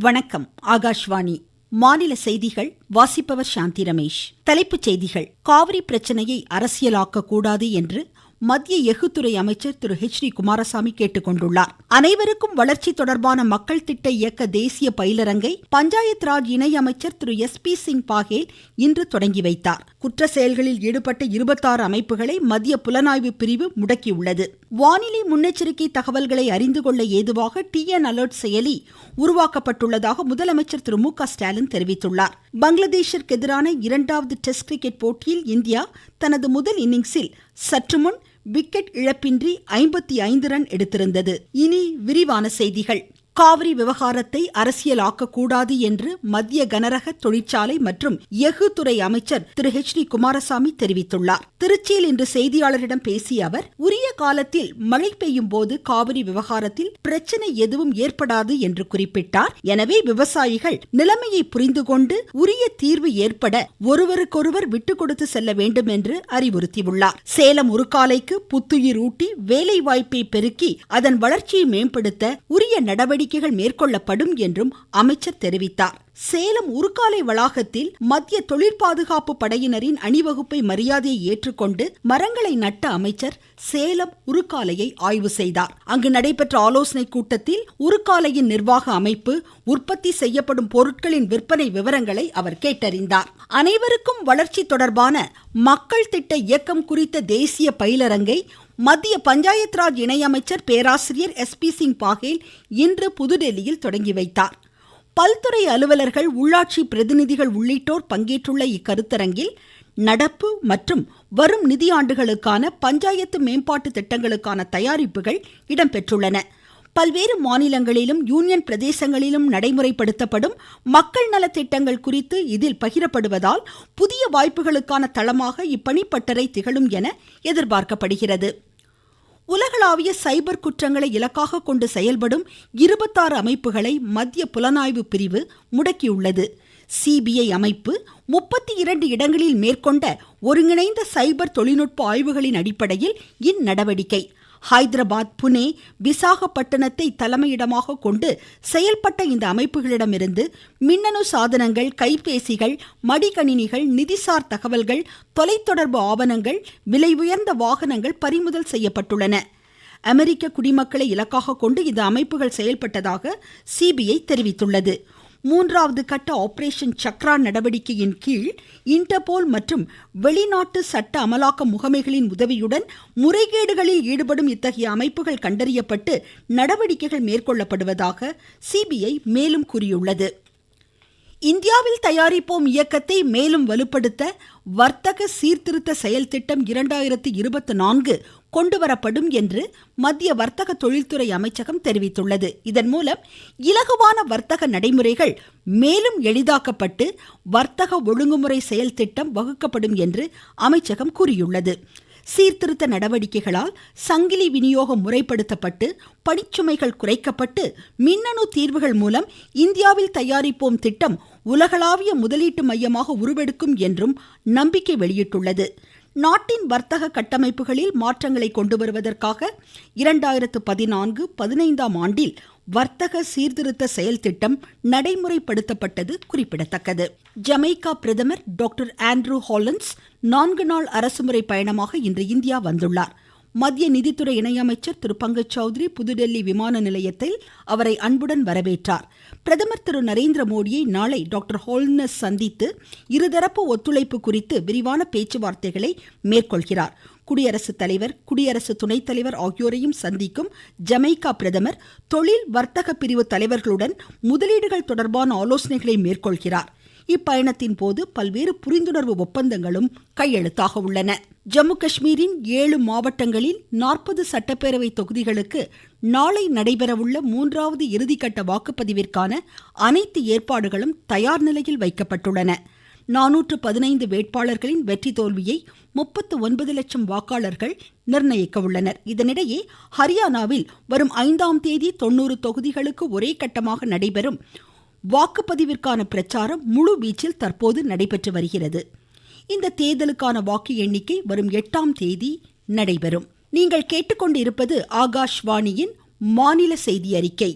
வணக்கம். ஆகாஷ்வாணி மாநில செய்திகள் வாசிப்பவர் சாந்தி ரமேஷ். தலைப்புச் செய்திகள். காவிரி பிரச்சனையை அரசியலாக்க கூடாது என்று மத்திய எஃகுத்துறை அமைச்சர் திரு டி குமாரசாமி கேட்டுக்கொண்டுள்ளார். அனைவருக்கும் வளர்ச்சி தொடர்பான மக்கள் திட்ட இயக்க தேசிய பயிலரங்கை பஞ்சாயத் ராஜ் இணை அமைச்சர் திரு பி சிங் பாகேல் இன்று தொடங்கி வைத்தார். குற்ற செயல்களில் ஈடுபட்ட 26 அமைப்புகளை மத்திய புலனாய்வு பிரிவு முடக்கியுள்ளது. வானிலை முன்னெச்சரிக்கை தகவல்களை அறிந்து கொள்ள ஏதுவாக TN அலர்ட் செயலி உருவாக்கப்பட்டுள்ளதாக முதலமைச்சர் திரு மு க ஸ்டாலின் தெரிவித்துள்ளார். பங்களாதேஷிற்கு எதிரான 2வது டெஸ்ட் கிரிக்கெட் போட்டியில் இந்தியா தனது முதல் இன்னிங்ஸில் சற்றுமுன் விக்கெட் இழப்பின்றி 55 ரன் எடுத்திருந்தது. இனி விரிவான செய்திகள். காவிரி விவகாரத்தை அரசியலாக்க கூடாது என்று மத்திய கனரக தொழிற்சாலை மற்றும் எஃகுத்துறை அமைச்சர் திரு டி குமாரசாமி தெரிவித்துள்ளார். திருச்சியில் இன்று செய்தியாளரிடம் பேசிய அவர், உரிய காலத்தில் மழை பெய்யும் போது காவிரி விவகாரத்தில் பிரச்சனை எதுவும் ஏற்படாது என்று குறிப்பிட்டார். எனவே விவசாயிகள் நிலைமையை புரிந்து கொண்டு உரிய தீர்வு ஏற்பட ஒருவருக்கொருவர் விட்டுக் கொடுத்து செல்ல வேண்டும் என்று அறிவுறுத்தியுள்ளார். சேலம் உருக்காலைக்கு புத்துயிர் ஊட்டி வேலை வாய்ப்பை பெருக்கி அதன் வளர்ச்சியை மேம்படுத்த உரிய நடவடிக்கைகள் மேற்கொள்ளப்படும் என்றும் அமைச்சர் தெரிவித்தார். சேலம் உருக்காலை வளாகத்தில் மத்திய தொழிற்பாதுகாப்பு படையினரின் அணிவகுப்பை மரியாதையை ஏற்றுக்கொண்டு மரங்களை நட்ட அமைச்சர் சேலம் உருக்காலையை ஆய்வு செய்தார். அங்கு நடைபெற்ற ஆலோசனை கூட்டத்தில் உருக்காலையின் நிர்வாக அமைப்பு, உற்பத்தி செய்யப்படும் பொருட்களின் விற்பனை விவரங்களை அவர் கேட்டறிந்தார். அனைவருக்கும் வளர்ச்சி தொடர்பான மக்கள் திட்ட இயக்கம் குறித்த தேசிய பயிலரங்கை மத்திய பஞ்சாயத் ராஜ் இணையமைச்சர் பேராசிரியர் பி சிங் பாகேல் இன்று புதுடெல்லியில் தொடங்கி வைத்தார். பல்துறை அலுவலர்கள், உள்ளாட்சி பிரதிநிதிகள் உள்ளிட்டோர் பங்கேற்றுள்ள இக்கருத்தரங்கில் நடப்பு மற்றும் வரும் நிதியாண்டுகளுக்கான பஞ்சாயத்து மேம்பாட்டு திட்டங்களுக்கான தயாரிப்புகள் இடம்பெற்றுள்ளன. பல்வேறு மாநிலங்களிலும் யூனியன் பிரதேசங்களிலும் நடைமுறைப்படுத்தப்படும் மக்கள் நல திட்டங்கள் குறித்து இதில் பகிரப்படுவதால் புதிய வாய்ப்புகளுக்கான தளமாக இப்பணிப்பட்டறை திகழும் என எதிர்பார்க்கப்படுகிறது. உலகளாவிய சைபர் குற்றங்களை இலக்காக கொண்டு செயல்படும் 26 அமைப்புகளை மத்திய புலனாய்வு பிரிவு முடக்கியுள்ளது. CBI அமைப்பு 32 இடங்களில் மேற்கொண்ட ஒருங்கிணைந்த சைபர் தொழில்நுட்ப ஆய்வுகளின் அடிப்படையில் இந்நடவடிக்கை. ஹைதராபாத், புனே, விசாகப்பட்டினத்தை தலைமையிடமாக கொண்டு செயல்பட்ட இந்த அமைப்புகளிடமிருந்து மின்னணு சாதனங்கள், கைபேசிகள், மடிக்கணினிகள், நிதிசார் தகவல்கள், தொலைத்தொடர்பு ஆவணங்கள், விலை உயர்ந்த வாகனங்கள் பறிமுதல் செய்யப்பட்டுள்ளன. அமெரிக்க குடிமக்களை இலக்காக கொண்டு இந்த அமைப்புகள் செயல்பட்டதாக CBI தெரிவித்துள்ளது. 3வது கட்ட ஆபரேஷன் சக்ரா நடவடிக்கையின் கீழ் இன்டர்போல் மற்றும் வெளிநாட்டு சட்ட அமலாக்க முகமைகளின் உதவியுடன் முறைகேடுகளில் ஈடுபடும் இத்தகைய அமைப்புகள் கண்டறியப்பட்டு நடவடிக்கைகள் மேற்கொள்ளப்படுவதாக CBI மேலும் கூறியுள்ளது. இந்தியாவில் தயாரிப்போம் இயக்கத்தை மேலும் வலுப்படுத்த வர்த்தக சீர்திருத்த செயல் திட்டம் 2024 கொண்டுவரப்படும் என்று மத்திய வர்த்தக தொழில்துறை அமைச்சகம் தெரிவித்துள்ளது. இதன் மூலம் இலகுவான வர்த்தக நடைமுறைகள் மேலும் எளிதாக்கப்பட்டு வர்த்தக ஒழுங்குமுறை செயல் திட்டம் வகுக்கப்படும் என்று அமைச்சகம் கூறியுள்ளது. சீர்திருத்த நடவடிக்கைகளால் சங்கிலி விநியோகம் முறைப்படுத்தப்பட்டு பணிச்சுமைகள் குறைக்கப்பட்டு மின்னணு தீர்வுகள் மூலம் இந்தியாவில் தயாரிப்போம் திட்டம் உலகளாவிய முதலீட்டு மையமாக உருவெடுக்கும் என்றும் நம்பிக்கை வெளியிட்டுள்ளது. நாட்டின் வர்த்தக கட்டமைப்புகளில் மாற்றங்களை கொண்டு வருவதற்காக 2014-15 ஆண்டில் வர்த்தக சீர்திருத்த செயல் திட்டம் நடைமுறைப்படுத்தப்பட்டது குறிப்பிடத்தக்கது. ஜமைக்கா பிரதமர் டாக்டர் ஆண்ட்ரூ ஹாலண்ட்ஸ் 4 நாள் அரசுமுறை பயணமாக இன்று இந்தியா வந்துள்ளார். மத்திய நிதித்துறை இணையமைச்சர் திரு பங்கஜ் சௌத்ரி புதுடெல்லி விமான நிலையத்தில் அவரை அன்புடன் வரவேற்றார். பிரதமர் திரு நரேந்திர மோடியை நாளை டாக்டர் ஹாலண்ட்ஸ் சந்தித்து இருதரப்பு ஒத்துழைப்பு குறித்து விரிவான பேச்சுவார்த்தைகளை மேற்கொள்கிறார். குடியரசுத் தலைவர், குடியரசு துணைத் தலைவர் ஆகியோரையும் சந்திக்கும் ஜமைக்கா பிரதமர் தொழில் வர்த்தக பிரிவு தலைவர்களுடன் முதலீடுகள் தொடர்பான ஆலோசனைகளை மேற்கொள்கிறார். இப்பயணத்தின் போது பல்வேறு புரிந்துணர்வு ஒப்பந்தங்களும் கையெழுத்தாக உள்ளன. ஜம்மு காஷ்மீரின் 7 மாவட்டங்களில் 40 சட்டப்பேரவை தொகுதிகளுக்கு நாளை நடைபெறவுள்ள 3வது இறுதிக்கட்ட வாக்குப்பதிவிற்கான அனைத்து ஏற்பாடுகளும் தயார் நிலையில் வைக்கப்பட்டுள்ளன. 415 வேட்பாளர்களின் வெற்றி தோல்வியை 39 லட்சம் வாக்காளர்கள் நிர்ணயிக்க உள்ளனர். இதனிடையே ஹரியானாவில் வரும் 5ஆம் தேதி 90 தொகுதிகளுக்கு ஒரே கட்டமாக நடைபெறும் வாக்குப்பதிவிற்கான பிரச்சாரம் முழு வீச்சில் தற்போது நடைபெற்று வருகிறது. இந்த தேர்தலுக்கான வாக்கு எண்ணிக்கை வரும் 8ஆம் தேதி நடைபெறும். நீங்கள் கேட்டுக்கொண்டிருப்பது ஆகாஷ்வாணியின் மாநில செய்தி அறிக்கை.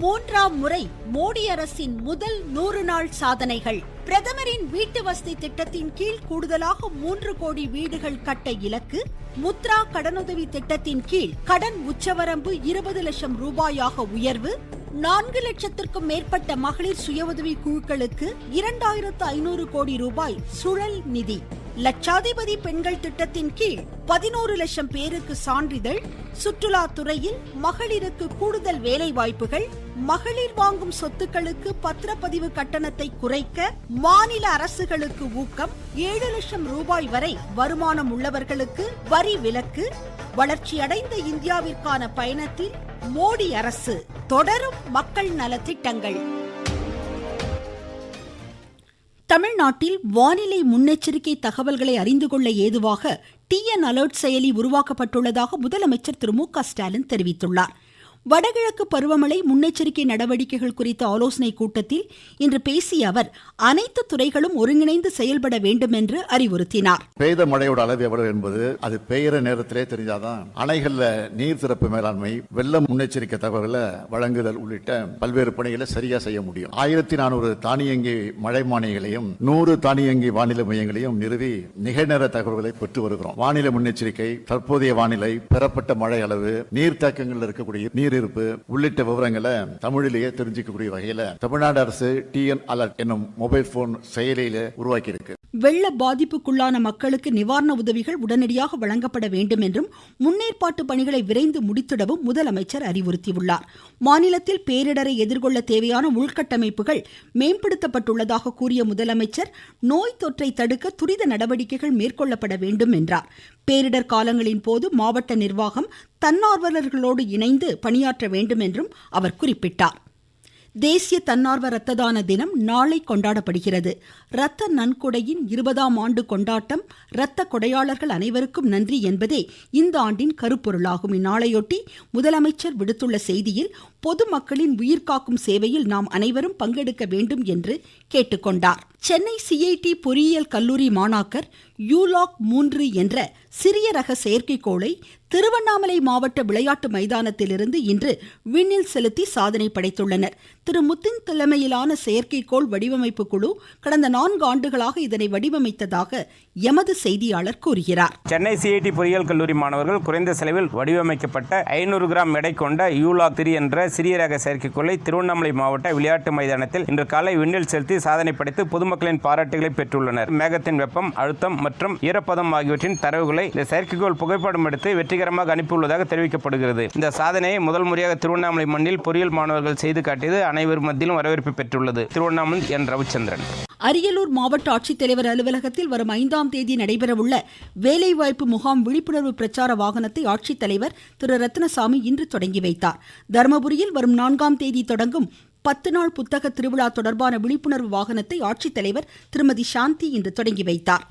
மூன்றாம் முறை மோடி அரசின் முதல் 100 நாள் சாதனைகள். பிரதமரின் வீட்டு வசதி திட்டத்தின் கீழ் கூடுதலாக 3 கோடி வீடுகள் கட்ட இலக்கு. முத்ரா கடனுதவி திட்டத்தின் கீழ் கடன் உச்சவரம்பு 20 லட்சம் ரூபாயாக உயர்வு. 4 லட்சத்திற்கும் மேற்பட்ட மகளிர் சுய உதவி குழுக்களுக்கு 2500 கோடி ரூபாய் சுழல் நிதி. லட்சாதிபதி பெண்கள் திட்டத்தின் கீழ் 11 லட்சம் பேருக்கு சான்றிதழ். சுற்றுலா துறையில் மகளிருக்கு கூடுதல் வேலை வாய்ப்புகள். மகளிர் வாங்கும் சொத்துக்களுக்கு பத்திரப்பதிவு கட்டணத்தை குறைக்க மாநில அரசுகளுக்கு ஊக்கம். 7 லட்சம் ரூபாய் வரை வருமானம் உள்ளவர்களுக்கு வரி விலக்கு. வளர்ச்சியடைந்த இந்தியாவிற்கான பயணத்தில் மோடி அரசு. தொடரும் மக்கள் நலத்திட்டங்கள். தமிழ்நாட்டில் வானிலை முன்னெச்சரிக்கை தகவல்களை அறிந்து கொள்ள ஏதுவாக TN அலர்ட் செயலி உருவாக்கப்பட்டுள்ளதாக முதலமைச்சர் திரு மு.க. ஸ்டாலின் தெரிவித்துள்ளார். வடகிழக்கு பருவமழை முன்னெச்சரிக்கை நடவடிக்கைகள் குறித்த ஆலோசனைக் கூட்டத்தில் இன்று பேசிய அவர் அனைத்து துறைகளும் ஒருங்கிணைந்து செயல்பட வேண்டும் என்று அறிவுறுத்தினார். பெய்த மழையோட அளவு எவ்வளவு என்பது அது பெய்கிற நேரத்திலே தெரிஞ்சாதான் அணைகள்ல நீர் திறப்பு மேலாண்மை, வெள்ள முன்னெச்சரிக்கை தகவல்களை வழங்குதல் உள்ளிட்ட பல்வேறு பணிகளை சரியா செய்ய முடியும். 1400 தானியங்கி மழைமானிகளையும் 100 தானியங்கி வானிலை மையங்களையும் நிறுவி நிகழ்நேர தகவல்களை பெற்று வருகிறோம். வானிலை முன்னெச்சரிக்கை, தற்போதைய வானிலை, பெறப்பட்ட மழை அளவு, நீர்த்தேக்கங்களில் இருக்கக்கூடிய நீர் இருப்பு உள்ளிட்ட விவரங்களை தமிழிலேயே தெரிஞ்சுக்கக்கூடிய வகையில் தமிழ்நாடு அரசு TN அலர்ட் என்னும் மொபைல் போன் செயலியில உருவாக்கி இருக்கு. வெள்ள பாதிப்புக்குள்ளான மக்களுக்கு நிவாரண உதவிகள் உடனடியாக வழங்கப்பட வேண்டும் என்றும் முன்னேற்பாட்டு பணிகளை விரைந்து முடித்திடவும் முதலமைச்சர் அறிவுறுத்தியுள்ளார். மாநிலத்தில் பேரிடரை எதிர்கொள்ள தேவையான உள்கட்டமைப்புகள் மேம்படுத்தப்பட்டுள்ளதாக கூறிய முதலமைச்சர் நோய் தொற்றை தடுக்க துரித நடவடிக்கைகள் மேற்கொள்ளப்பட வேண்டும் என்றார். பேரிடர் காலங்களின் போது மாவட்ட நிர்வாகம் தன்னார்வலர்களோடு இணைந்து பணியாற்ற வேண்டும் என்றும் அவர் குறிப்பிட்டார். தேசிய தன்னார்வ ரத்த தான தினம் நாளை கொண்டாடப்படுகிறது. ரத்த நன்கொடையின் 20ஆம் ஆண்டு கொண்டாட்டம் ரத்த கொடையாளர்கள் அனைவருக்கும் நன்றி என்பதே இந்த ஆண்டின் கருப்பொருளாகும். இந்நாளையொட்டி முதலமைச்சர் விடுத்துள்ள செய்தியில் பொதுமக்களின் உயிர்காக்கும் சேவையில் நாம் அனைவரும் பங்கெடுக்க வேண்டும் என்று கேட்டுக்கொண்டார். சென்னை CIT பொறியியல் கல்லூரி மாணாக்கர் யூலாக் 3 என்ற சிறிய ரக செயற்கைக்கோளை திருவண்ணாமலை மாவட்ட விளையாட்டு மைதானத்திலிருந்து இன்று விண்ணில் செலுத்தி சாதனை படைத்துள்ளனர். திரு முத்தின் தலைமையிலான செயற்கைக்கோள் வடிவமைப்பு குழு கடந்த 4 ஆண்டுகளாக இதனை வடிவமைத்ததாக எமது செய்தியாளர் கூறுகிறார். சென்னை CIT பொறியியல் கல்லூரி மாணவர்கள் குறைந்த செலவில் வடிவமைக்கப்பட்ட 500 கிராம் எடை கொண்ட யூலாக் 3 என்ற சிறிய ரக செயற்கைக்கோளை திருவண்ணாமலை மாவட்ட விளையாட்டு மைதானத்தில் இன்று காலை விண்ணில் செலுத்தி சாதனை படைத்து பொதுமக்களின் பாராட்டுகளை பெற்றுள்ளனர். மேகத்தின் வெப்பம், அழுத்தம் மற்றும் ஈரப்பதம் ஆகியவற்றின் தரவுகளை இந்த செயற்கைக்கோள் புகைப்படம் எடுத்து வெற்றிகரமாக அனுப்பியுள்ளதாக தெரிவிக்கப்படுகிறது. இந்த சாதனையை முதல் முறையாக திருவண்ணாமலை மண்ணில் பொறியியல் மாணவர்கள் செய்து காட்டியது அனைவர் மத்தியிலும் வரவேற்பு பெற்றுள்ளது. திருவண்ணாமலை என் ரவிச்சந்திரன். அரியலூர் மாவட்ட ஆட்சித்தலைவர் அலுவலகத்தில் வரும் 5ஆம் தேதி நடைபெறவுள்ள வேலைவாய்ப்பு முகாம் விழிப்புணர்வு பிரச்சார வாகனத்தை ஆட்சித்தலைவர் திரு ரத்னசாமி இன்று தொடங்கி வைத்தார். தருமபுரியில் வரும் 4ஆம் தேதி தொடங்கும் 10 நாள் புத்தக திருவிழா தொடர்பான விழிப்புணர்வு வாகனத்தை ஆட்சித்தலைவர் திருமதி சாந்தி இன்று தொடங்கி வைத்தார்.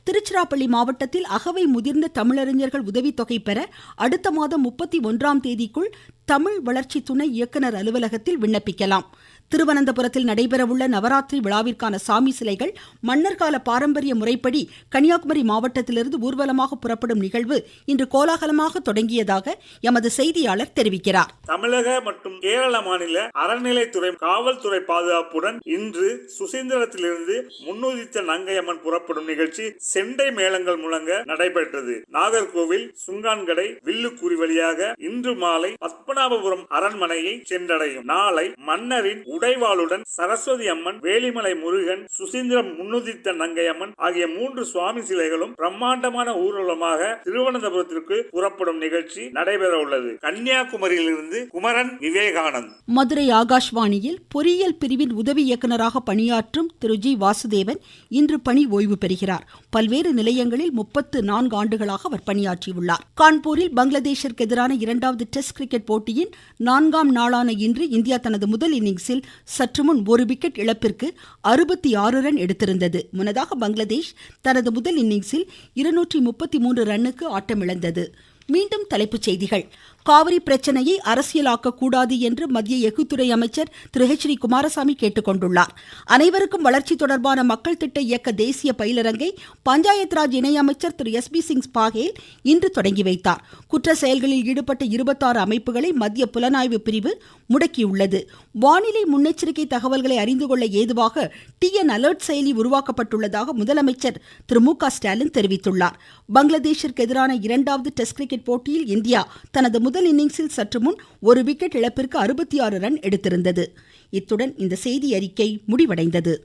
திருச்சிராப்பள்ளி மாவட்டத்தில் அகவை முதிர்ந்த தமிழறிஞர்கள் உதவித்தொகை பெற அடுத்த மாதம் 31ஆம் தேதிக்குள் தமிழ் வளர்ச்சி துணை இயக்குனர் அலுவலகத்தில் விண்ணப்பிக்கலாம். திருவனந்தபுரத்தில் நடைபெறவுள்ள நவராத்திரி விழாவிற்கான சாமி சிலைகள் மன்னர்கால பாரம்பரிய முறைப்படி கன்னியாகுமரி மாவட்டத்திலிருந்து ஊர்வலமாக புறப்படும் நிகழ்வு இன்று கோலாகலமாக தொடங்கியதாக எமது செய்தியாளர் தெரிவிக்கிறார். தமிழக மற்றும் கேரள மாநில அறநிலைத்துறை காவல்துறை பாதுகாப்புடன் இன்று சுசீந்திரத்திலிருந்து முன்னுதித்த நங்கையம்மன் புறப்படும் நிகழ்ச்சி செண்டை மேளங்கள் முழங்க நடைபெற்றது. நாகர்கோவில் சுங்கான்கடை வில்லுக்கூறி வழியாக இன்று மாலை பத்மநாபபுரம் அரண்மனையை சென்றடையும். நாளை மன்னரின் உடைவாளுடன் சரஸ்வதி அம்மன், வேலிமலை முருகன், சுசீந்திரம் முன்னுதித்த நங்கையம்மன் ஆகிய 3 சுவாமி சிலைகளும் பிரம்மாண்டமான ஊர்வலமாக திருவனந்தபுரத்திற்கு புறப்படும் நிகழ்ச்சி நடைபெற உள்ளது. கன்னியாகுமரியிலிருந்து குமரன் விவேகானந்த். மதுரை ஆகாஷ்வாணியில் பொறியியல் பிரிவின் உதவி இயக்குநராக பணியாற்றும் திரு ஜி வாசுதேவன் இன்று பணி ஓய்வு பெறுகிறார். பல்வேறு நிலையங்களில் 34 ஆண்டுகளாக அவர் பணியாற்றியுள்ளார். கான்பூரில் பங்களாதேஷிற்கு எதிரான 2வது டெஸ்ட் கிரிக்கெட் போட்டியின் 4ஆம் நாளான இன்று இந்தியா தனது முதல் இன்னிங்ஸில் சற்று முன் 1 விக்கெட் இழப்பிற்கு 66 ரன் எடுத்திருந்தது. முன்னதாக பங்களாதேஷ் தனது முதல் இன்னிங்ஸில் 233 ரன்னுக்கு ஆட்டமிழந்தது. மீண்டும் தலைப்புச் செய்திகள். காவிரி பிரச்சனையை அரசியலாக்க கூடாது என்று மத்திய எஃகுத்துறை அமைச்சர் திரு ஹெச்.டி. குமாரசாமி கேட்டுக்கொண்டுள்ளார். அனைவருக்கும் வளர்ச்சி தொடர்பான மக்கள் திட்ட இயக்க தேசிய பயிலரங்கை பஞ்சாயத் ராஜ் இணை அமைச்சர் திரு எஸ்.பி. சிங் பாகேல் இன்று தொடங்கி வைத்தார். குற்ற செயல்களில் ஈடுபட்ட 26 அமைப்புகளை மத்திய புலனாய்வு பிரிவு முடக்கியுள்ளது. வானிலை முன்னெச்சரிக்கை தகவல்களை அறிந்து கொள்ள ஏதுவாக TN அலர்ட் செயலி உருவாக்கப்பட்டுள்ளதாக முதலமைச்சர் திரு மு.க. ஸ்டாலின் தெரிவித்துள்ளார். பங்களாதேஷிற்கு எதிரான 2வது டெஸ்ட் கிரிக்கெட் போட்டியில் இந்தியா தனது முதல் இன்னிங்ஸில் சற்று முன் ஒரு விக்கெட் இழப்பிற்கு 66 ரன் எடுத்திருந்தது. இத்துடன் இந்த செய்தி அறிக்கை முடிவடைந்தது.